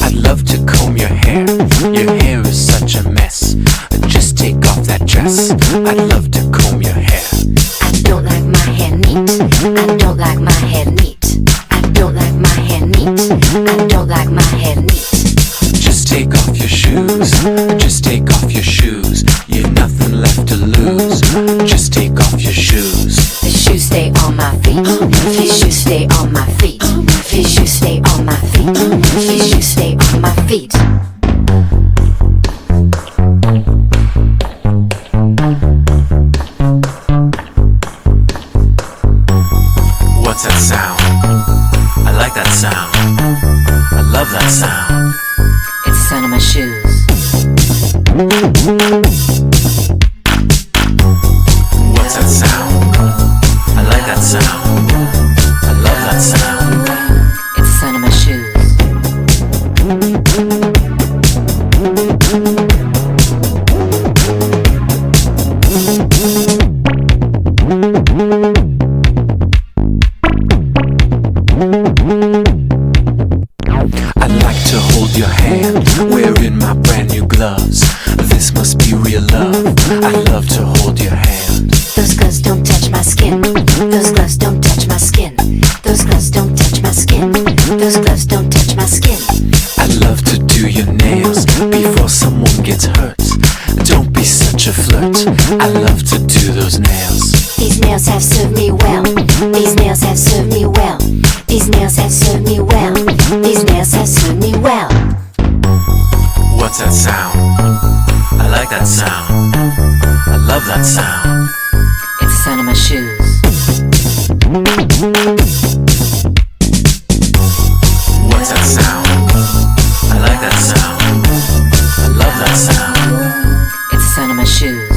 I'd love to comb your hair. Your hair is such a mess. Just take off that dress. I'd love to comb your hair. I don't like my hair neat. I don't like my hair neat. I don't like my hair neat. I don't like my hair neat. Just take off your shoes. Just take off your shoes. You've nothing left to lose. Just take off your shoes. The shoes stay on my feet. These shoes stay on my feet. These shoes stay on my feet. These shoes stay on my feet. What's that sound? I like that sound. I love that sound. It's the sound of my shoes. What's that sound? I like that sound. I love that sound. It's the sound of my shoes. I'd like to hold your hand, wearing my brand new gloves. This must be real love. I'd love to hold your hand. Those gloves don't touch my skin. Those gloves don't touch my skin. Those gloves don't touch my skin. Those gloves don't touch my skin. I'd love to do your nails before someone gets hurt. Don't be such a flirt. I love to do those nails. These nails have served me well. These nails have served me well. These nails have served me well. These nails have served me well. What's that sound? I like that sound. I love that sound. It's the sound of my shoes. What's that sound? I like that sound. I love that sound. It's the sound of my shoes.